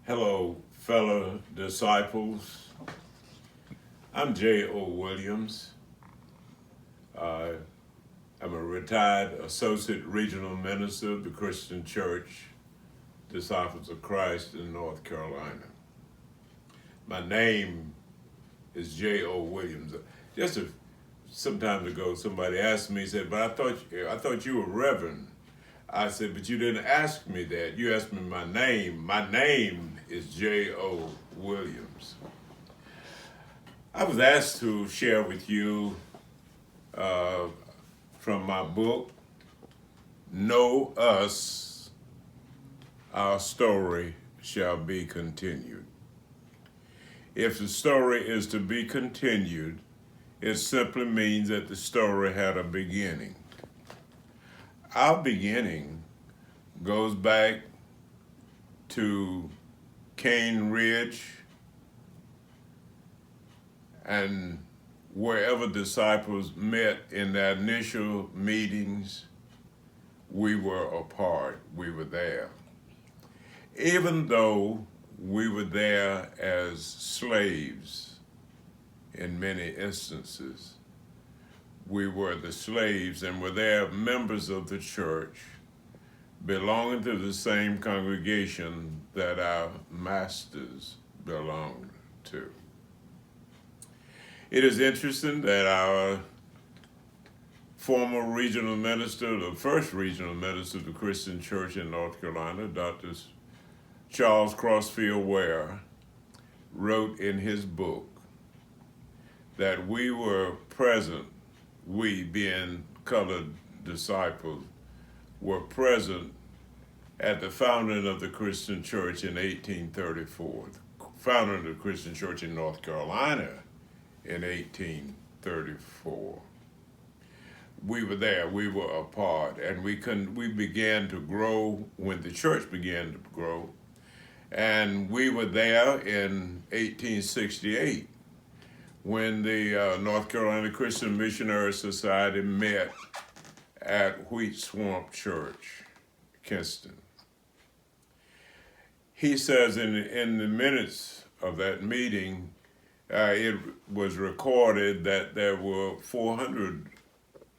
Hello, fellow disciples. I'm J.O. Williams. I'm a retired associate regional minister of the Christian Church, Disciples of Christ in North Carolina. My name is J.O. Williams. Some time ago, somebody asked me, said, "But I thought you were Reverend." I said, "But you didn't ask me that. You asked me my name. My name is J.O. Williams." I was asked to share with you uh, from my book, Know Us, Our Story Shall Be Continued. If the story is to be continued, it simply means that the story had a beginning. Our beginning goes back to Cane Ridge and wherever disciples met in their initial meetings, we were a part, we were there. Even though we were there as slaves in many instances, we were the slaves and were there members of the church belonging to the same congregation that our masters belonged to. It is interesting that our former regional minister, the first regional minister of the Christian Church in North Carolina, Dr. Charles Crossfield Ware, wrote in his book that we were present, we being colored disciples, were present at the founding of the Christian Church in 1834, the founding of the Christian Church in North Carolina in 1834. We were there, we were a part, and we began to grow when the church began to grow. And we were there in 1868 when the North Carolina Christian Missionary Society met at Wheat Swamp Church, Kinston. He says in the minutes of that meeting, it was recorded that there were 400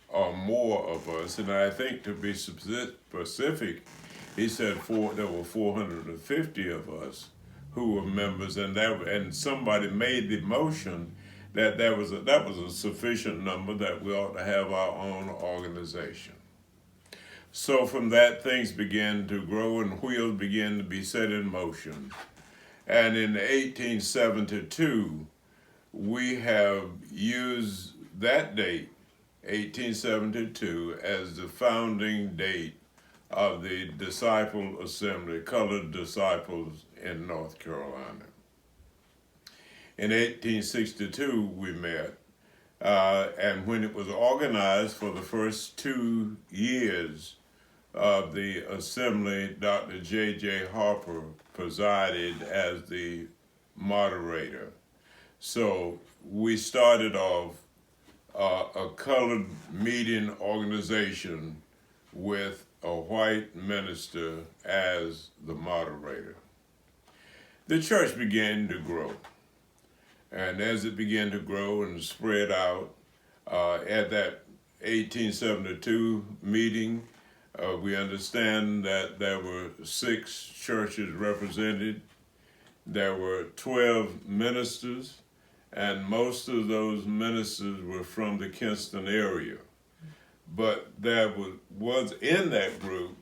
or more of us, and I think to be specific, he said there were 450 of us who were members, and somebody made the motion that that was a sufficient number that we ought to have our own organization. So from that, things began to grow and wheels began to be set in motion. And in 1872, we have used that date, 1872, as the founding date of the Disciple Assembly, Colored Disciples in North Carolina. In 1862, we met, and when it was organized for the first 2 years of the assembly, Dr. J.J. Harper presided as the moderator. So we started off a colored meeting organization with a white minister as the moderator. The church began to grow. And as it began to grow and spread out, at that 1872 meeting, we understand that there were 6 churches represented. There were 12 ministers, and most of those ministers were from the Kinston area. But there was in that group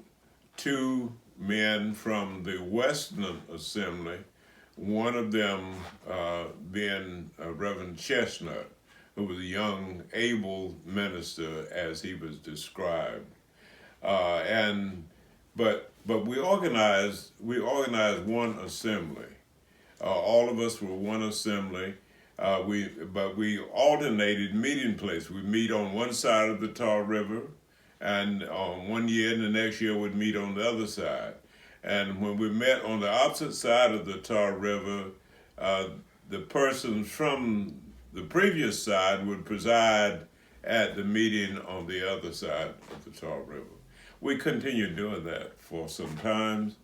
2 men from the Western Assembly, one of them being Reverend Chestnut, who was a young, able minister as he was described. But we organized one assembly. All of us were one assembly. But we alternated meeting place. We meet on one side of the Tar River, and one year and the next year we'd meet on the other side. And when we met on the opposite side of the Tar River, the persons from the previous side would preside at the meeting on the other side of the Tar River. We continued doing that for some time.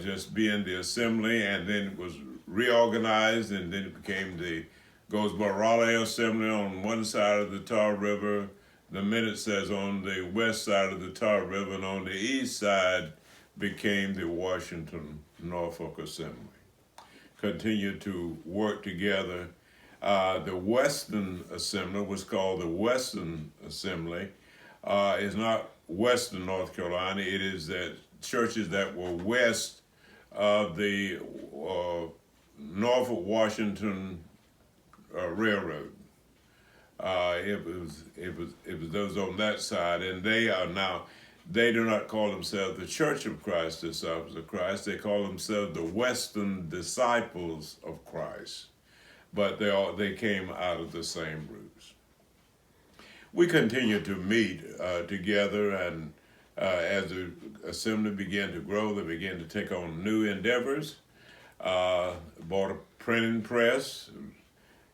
just being the assembly, and then it was reorganized, and then it became the Goldsboro Raleigh Assembly on one side of the Tar River. The minute says on the west side of the Tar River, and on the east side became the Washington Norfolk Assembly. Continued to work together. The Western Assembly was called the Western Assembly. It's not Western North Carolina. It is that churches that were west of the Norfolk Washington Railroad. It was those on that side, and they do not call themselves the Church of Christ, Disciples of Christ. They call themselves the Western Disciples of Christ, but they came out of the same roots. We continued to meet together, and as the assembly began to grow, they began to take on new endeavors. Bought a printing press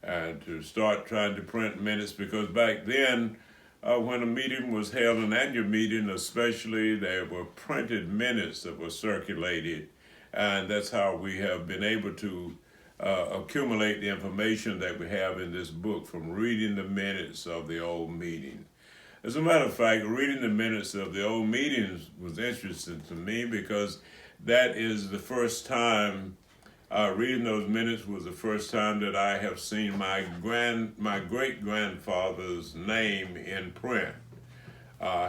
and to start trying to print minutes, because back then, when a meeting was held, an annual meeting especially, there were printed minutes that were circulated, and that's how we have been able to accumulate the information that we have in this book from reading the minutes of the old meeting. As a matter of fact, reading the minutes of the old meetings was interesting to me, because that is the first time, reading those minutes was the first time that I have seen my great-grandfather's name in print.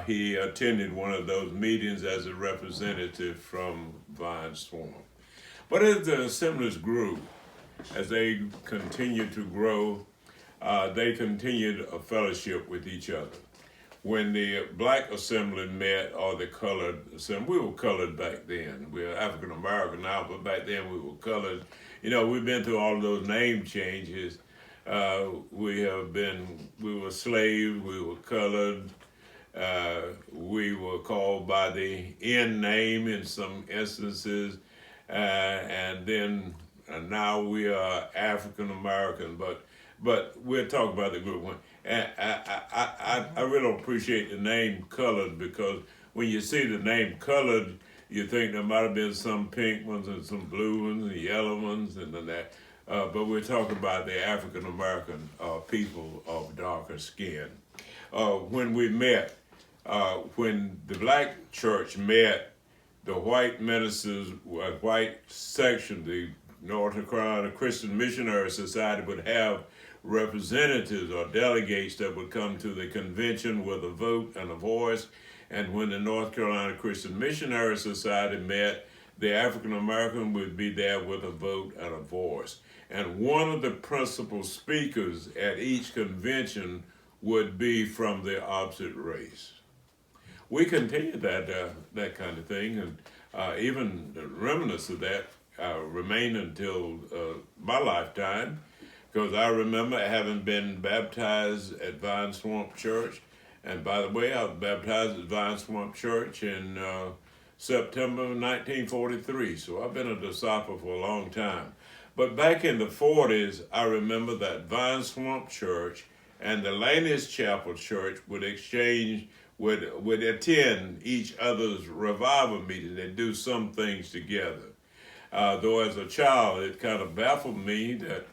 He attended one of those meetings as a representative from Vine Swamp. But as the assemblies grew, as they continued to grow, they continued a fellowship with each other. When the black assembly met, or the colored assembly, we were colored back then. We're African American now, but back then we were colored. You know, we've been through all of those name changes. We were slaves, we were colored, we were called by the N name in some instances, and now we are African American, but we'll talk about the group one. And I really appreciate the name colored, because when you see the name colored, you think there might have been some pink ones and some blue ones and yellow ones and that. But we're talking about the African American people of darker skin. When we met, when the black church met, the white ministers, white section, the North Carolina Christian Missionary Society would have representatives or delegates that would come to the convention with a vote and a voice. And when the North Carolina Christian Missionary Society met, the African American would be there with a vote and a voice. And one of the principal speakers at each convention would be from the opposite race. We continued that kind of thing, and even the remnants of that remained until my lifetime. Because I remember having been baptized at Vine Swamp Church. And by the way, I was baptized at Vine Swamp Church in September 1943. So I've been a disciple for a long time. But back in the 40s, I remember that Vine Swamp Church and the Laney's Chapel Church would attend each other's revival meeting. They'd do some things together. Though as a child, it kind of baffled me that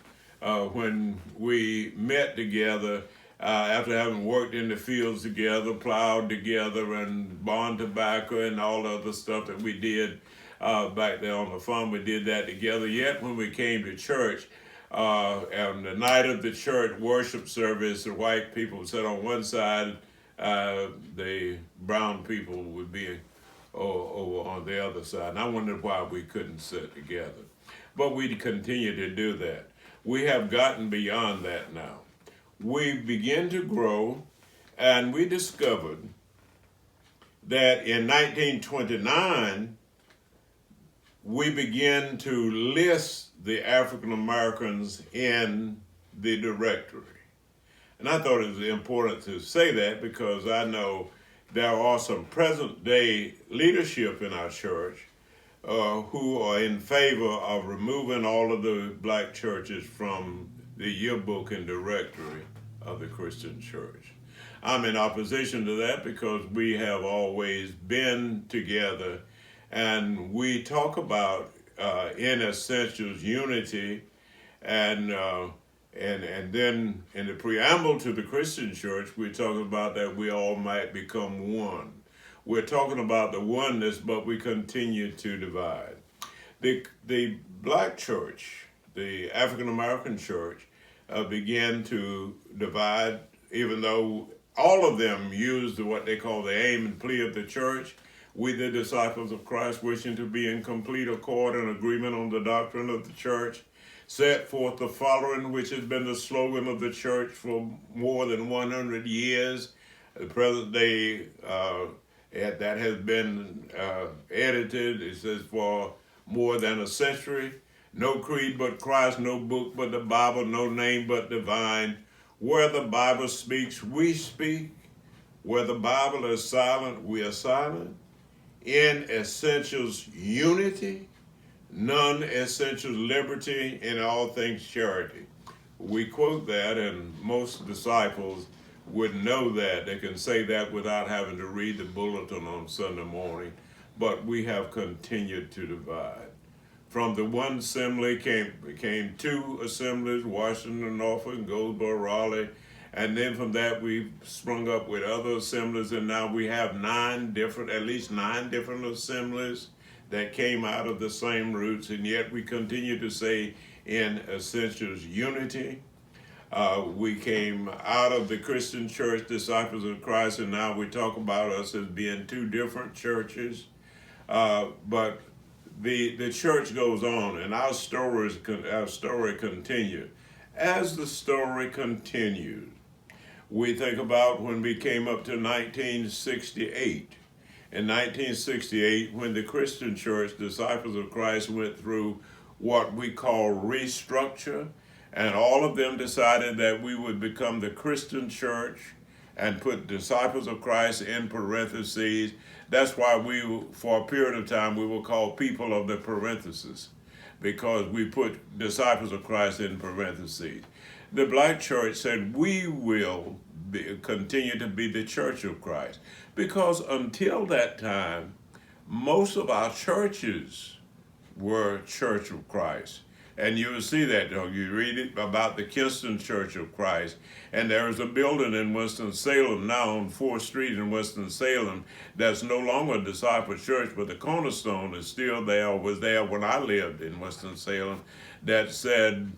when we met together, after having worked in the fields together, plowed together, and barn tobacco and all the other stuff that we did back there on the farm, we did that together. Yet when we came to church, on the night of the church worship service, the white people would sit on one side, the brown people would be over on the other side. And I wondered why we couldn't sit together. But we continue to do that. We have gotten beyond that now. We begin to grow, and we discovered that in 1929, we began to list the African Americans in the directory. And I thought it was important to say that, because I know there are some present day leadership in our church who are in favor of removing all of the black churches from the yearbook and directory of the Christian church. I'm in opposition to that, because we have always been together, And we talk about, in essentials, unity, and then in the preamble to the Christian church, we're talking about that we all might become one. We're talking about the oneness, but we continue to divide. The black church, the African American church, began to divide, even though all of them used what they call the aim and plea of the church. We, the disciples of Christ, wishing to be in complete accord and agreement on the doctrine of the church, set forth the following, which has been the slogan of the church for more than 100 years. The present day, that has been edited, it says, for more than a century. No creed but Christ, no book but the Bible, no name but divine. Where the Bible speaks, we speak. Where the Bible is silent, we are silent. In essentials, unity. Non-essentials, liberty. In all things, charity. We quote that, and most disciples would know that. They can say that without having to read the bulletin on Sunday morning. But we have continued to divide. From the one assembly came two assemblies, Washington, Norfolk, Goldsboro, Raleigh, and then from that we sprung up with other assemblies, and now we have at least nine different assemblies that came out of the same roots, and yet we continue to say in essentials unity. We came out of the Christian church, Disciples of Christ, and now we talk about us as being two different churches. But the church goes on, and our story continues. As the story continues, we think about when we came up to 1968. In 1968, when the Christian church, Disciples of Christ, went through what we call restructure, and all of them decided that we would become the Christian church and put Disciples of Christ in parentheses. That's why for a period of time, we were called people of the parentheses, because we put Disciples of Christ in parentheses. The black church said we will continue to be the Church of Christ, because until that time, most of our churches were Church of Christ. And you will see that, you read it about the Kinston Church of Christ, and there is a building in Winston-Salem now on 4th Street in Winston-Salem that's no longer a disciple church, but the cornerstone is still there, or was there when I lived in Winston-Salem, that said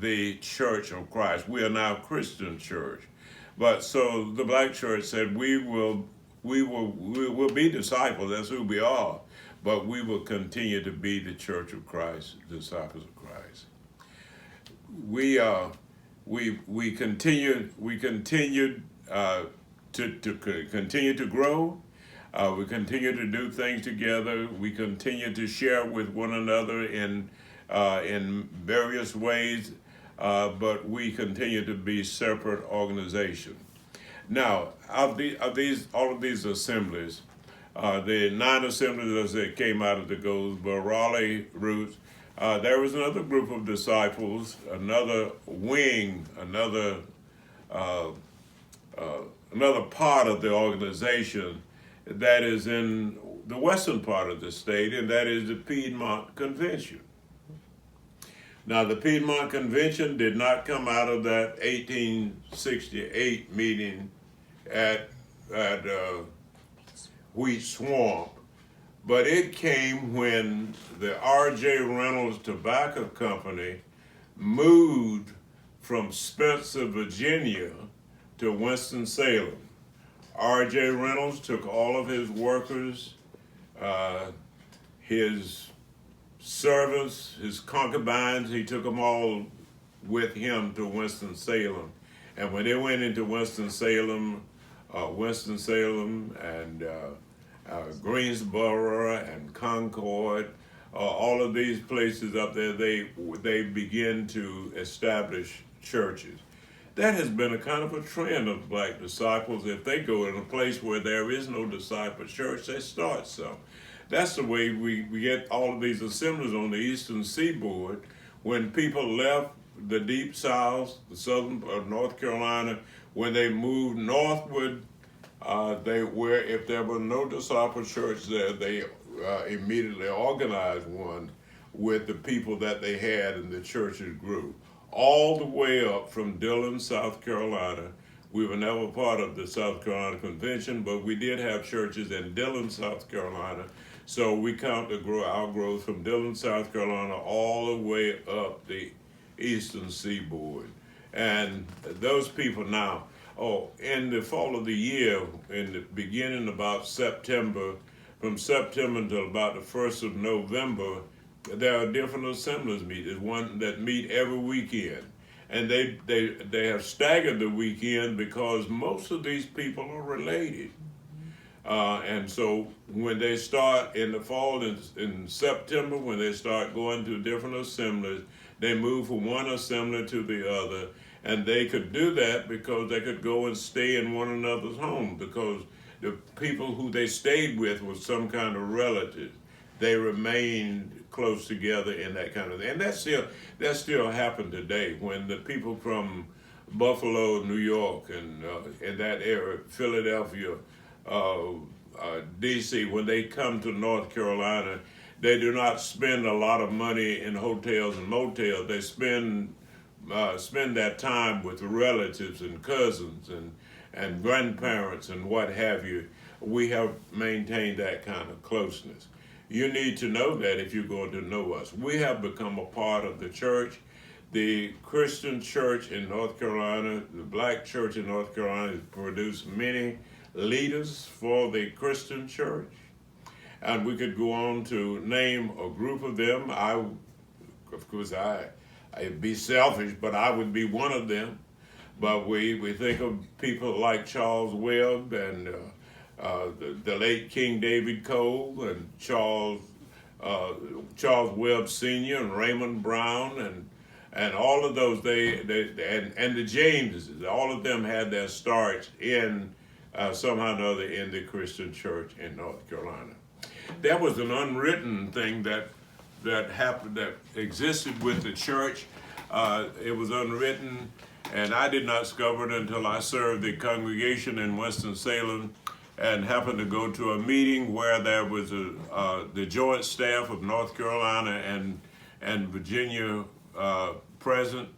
the Church of Christ. We are now Christian church. But so the black church said we will be disciples, that's who we are. But we will continue to be the Church of Christ, Disciples of Christ. We continued to continue to grow. We continue to do things together. We continue to share with one another in various ways, but we continue to be separate organizations. Now, all of these assemblies. The 9 assemblies that came out of the Goldsboro Raleigh roots. There was another group of disciples, another wing, another part of the organization that is in the western part of the state, and that is the Piedmont Convention. Now, the Piedmont Convention did not come out of that 1868 meeting at Wheat Swamp, but it came when the R.J. Reynolds Tobacco Company moved from Spencer, Virginia to Winston-Salem. R.J. Reynolds took all of his workers, his servants, his concubines, he took them all with him to Winston-Salem. And when they went into Winston-Salem and Greensboro and Concord, all of these places up there, they begin to establish churches. That has been a kind of a trend of black disciples. If they go in a place where there is no disciple church, they start some. That's the way we get all of these assemblies on the eastern seaboard. When people left the deep south, the southern North Carolina, when they moved northward They were, if there was no disciple church there, they immediately organized one with the people that they had, and the churches grew all the way up from Dillon, South Carolina. We were never part of the South Carolina Convention, but we did have churches in Dillon, South Carolina. So we count our growth from Dillon, South Carolina, all the way up the eastern seaboard. And those people now, in the fall of the year, in the beginning about September, from September until about the 1st of November, there are different assemblies meet. There's one that meet every weekend. And they have staggered the weekend because most of these people are related. And so when they start in the fall, in September, when they start going to different assemblies, they move from one assembly to the other. And they could do that because they could go and stay in one another's home, because the people who they stayed with was some kind of relative. They remained close together in that kind of thing. And that still happened today when the people from Buffalo, New York, and in that area, Philadelphia, DC, when they come to North Carolina, they do not spend a lot of money in hotels and motels. They spend that time with relatives and cousins and grandparents and what have you. We have maintained that kind of closeness. You need to know that if you're going to know us. We have become a part of the church. The Christian church in North Carolina, the black church in North Carolina, has produced many leaders for the Christian church. And we could go on to name a group of them. Of course, I'd be selfish, but I would be one of them. But we think of people like Charles Webb and the late King David Cole and Charles Webb Sr. and Raymond Brown and all of those, and the Jameses, all of them had their starts in somehow or another in the Christian church in North Carolina. There was an unwritten thing that happened, that existed with the church. It was unwritten, and I did not discover it until I served the congregation in Winston-Salem and happened to go to a meeting where there was the joint staff of North Carolina and Virginia present,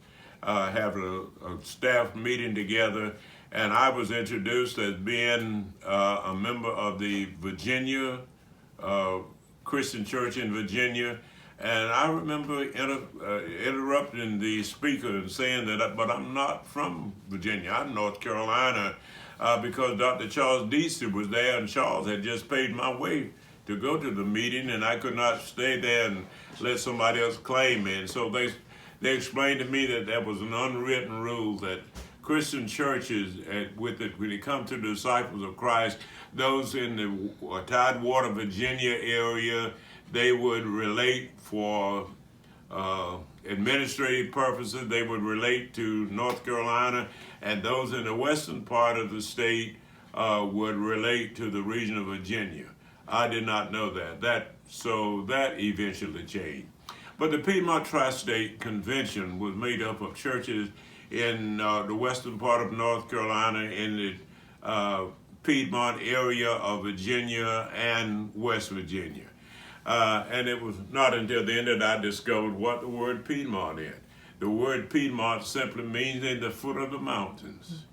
having a staff meeting together, and I was introduced as being a member of the Virginia Christian Church in Virginia. And I remember interrupting the speaker and saying that, but I'm not from Virginia, I'm North Carolina, because Dr. Charles Deasy was there, and Charles had just paid my way to go to the meeting, and I could not stay there and let somebody else claim me. And so they explained to me that there was an unwritten rule that Christian churches, when it comes to the disciples of Christ, those in the Tidewater, Virginia area, they would relate for administrative purposes. They would relate to North Carolina, and those in the western part of the state would relate to the region of Virginia. I did not know that. So that eventually changed. But the Piedmont Tri-State Convention was made up of churches in the western part of North Carolina, in the Piedmont area of Virginia and West Virginia. And it was not until then that I discovered what the word Piedmont is. The word Piedmont simply means in the foot of the mountains.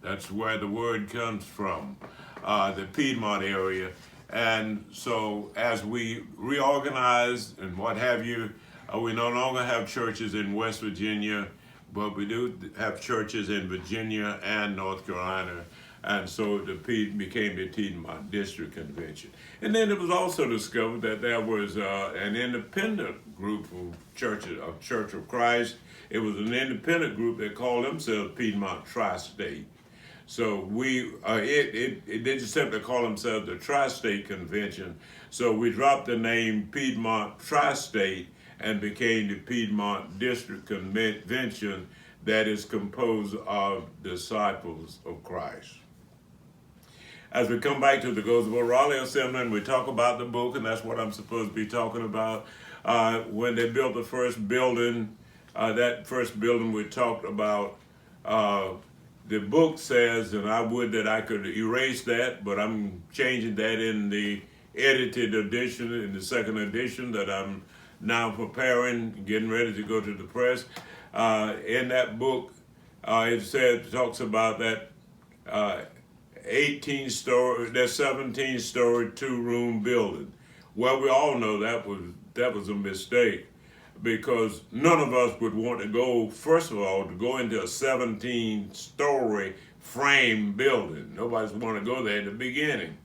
That's where the word comes from, the Piedmont area. And so as we reorganized and what have you, we no longer have churches in West Virginia, but we do have churches in Virginia and North Carolina. And so it became the Piedmont District Convention. And then it was also discovered that there was an independent group of churches, of Church of Christ. It was an independent group that called themselves Piedmont Tri-State. So it didn't simply call themselves the Tri-State Convention. So we dropped the name Piedmont Tri-State and became the Piedmont District Convention, that is composed of disciples of Christ. As we come back to the Goldsboro Raleigh Assembly and we talk about the book, and that's what I'm supposed to be talking about, when they built the first building, that first building we talked about The book says, and I would that I could erase that, but I'm changing that in the edited edition, in the second edition that I'm now preparing, getting ready to go to the press. In that book, talks about that 18-story, that 17-story two-room building. Well, we all know that was a mistake, because none of us would want to go, first of all, to go into a 17-story frame building. Nobody's want to go there in the beginning.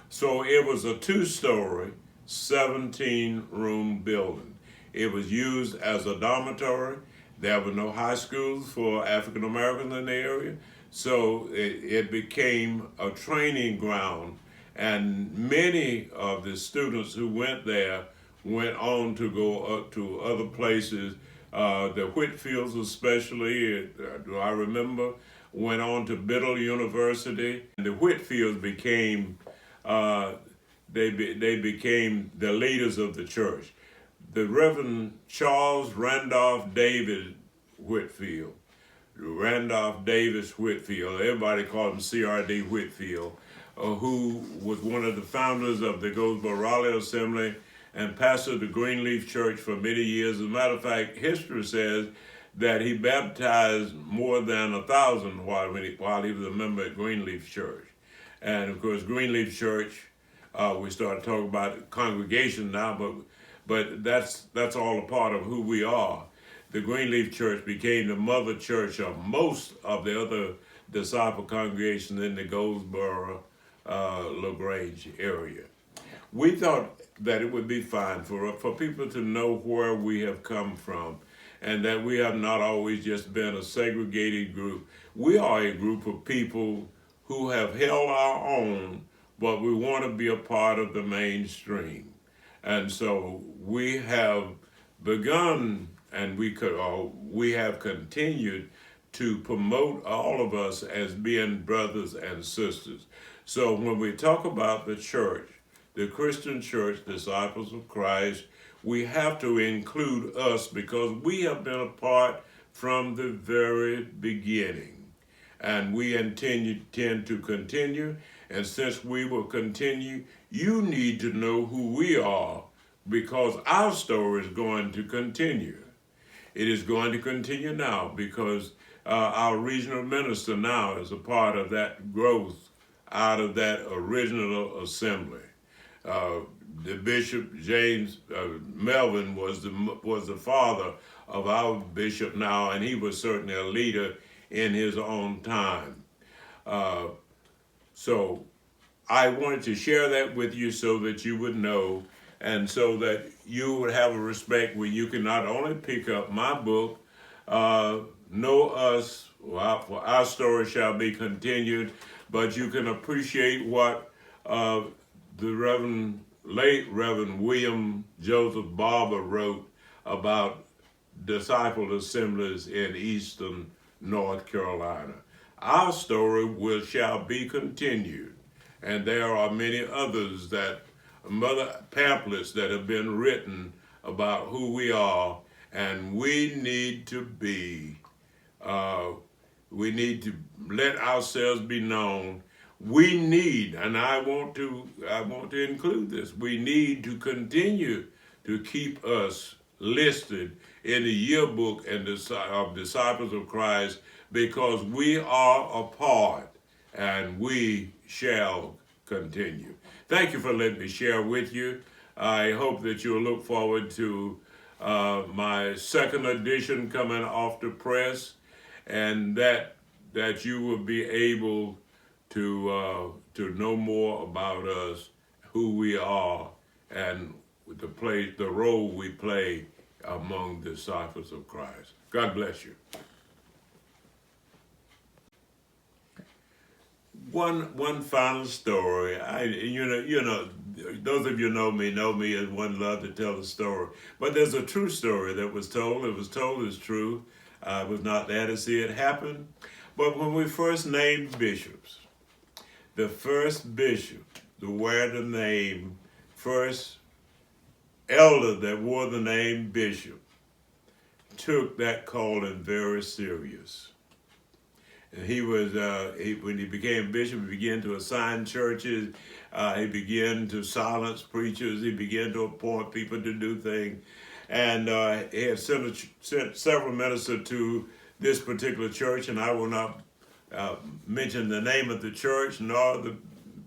So it was a two-story, 17-room building. It was used as a dormitory. There were no high schools for African Americans in the area. So it became a training ground. And many of the students who went there went on to go up to other places. The Whitfields especially, I remember, went on to Biddle University. And the Whitfields became, they became the leaders of the church. The Reverend Charles Randolph David Whitfield, Randolph Davis Whitfield, everybody called him CRD Whitfield, who was one of the founders of the Goldsboro Raleigh Assembly and pastored the Greenleaf Church for many years. As a matter of fact, history says that he baptized more than 1,000 while he was a member at Greenleaf Church. And of course, Greenleaf Church, we started talking about congregation now, but that's all a part of who we are. The Greenleaf Church became the mother church of most of the other disciple congregations in the Goldsboro, LaGrange area. We thought that it would be fine for people to know where we have come from, and that we have not always just been a segregated group. We are a group of people who have held our own, but we want to be a part of the mainstream. And so we have begun, and we have continued to promote all of us as being brothers and sisters. So when we talk about the church, the Christian church, Disciples of Christ, we have to include us, because we have been a part from the very beginning. And we intend to continue. And since we will continue, you need to know who we are, because our story is going to continue. It is going to continue now, because our regional minister now is a part of that growth out of that original assembly. The Bishop James Melvin was the father of our bishop now, and he was certainly a leader in his own time. So I wanted to share that with you so that you would know, and so that you would have a respect where you can not only pick up my book, Know Us, for Our Story Shall Be Continued, but you can appreciate what the late Reverend William Joseph Barber wrote about disciple assemblies in eastern North Carolina. Our story shall be continued, and there are many others pamphlets that have been written about who we are, and we need to let ourselves be known. We need, and I want to include this, we need to continue to keep us listed in the yearbook of Disciples of Christ, because we are a part, and we shall continue. Thank you for letting me share with you. I hope that you'll look forward to my second edition coming off the press, and that you will be able to know more about us, who we are, and the role we play among disciples of Christ. God bless you. One final story. Those of you know me as one love to tell a story. But there's a true story that was told. It was told as true. I was not there to see it happen. But when we first named bishops, the first bishop to wear the name, first elder that wore the name bishop, took that calling very serious. He was when he became bishop, he began to assign churches. He began to silence preachers. He began to appoint people to do things, and he had sent several ministers to this particular church. And I will not mention the name of the church nor the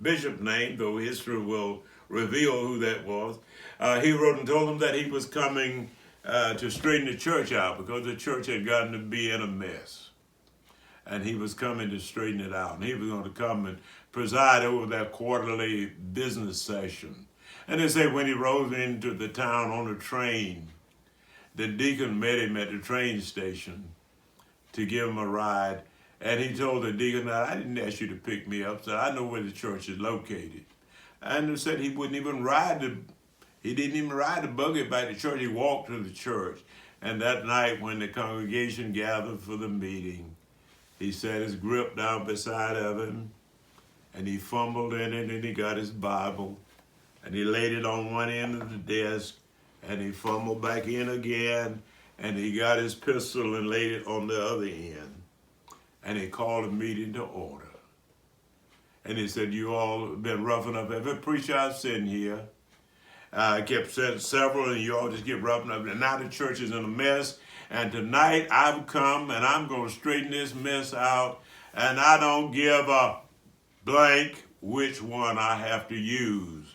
bishop's name, though history will reveal who that was. He wrote and told them that he was coming to straighten the church out because the church had gotten to be in a mess. And he was coming to straighten it out. And he was going to come and preside over that quarterly business session. And they say when he rode into the town on a train, the deacon met him at the train station to give him a ride. And he told the deacon, I didn't ask you to pick me up, so I know where the church is located. And they said he didn't even ride the buggy back to church. He walked to the church. And that night when the congregation gathered for the meeting, he set his grip down beside of him, and he fumbled in it, and he got his Bible, and he laid it on one end of the desk, and he fumbled back in again, and he got his pistol and laid it on the other end, and he called a meeting to order. And he said, you all have been rough enough. Every preacher I've sent here, I kept sending several, and you all just get rough enough. And now the church is in a mess. And tonight I've come and I'm going to straighten this mess out. And I don't give a blank which one I have to use,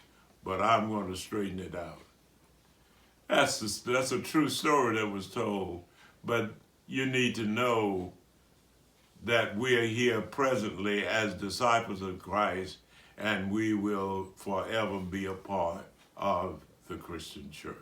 but I'm going to straighten it out. That's a true story that was told. But you need to know that we are here presently as disciples of Christ, and we will forever be a part of the Christian church.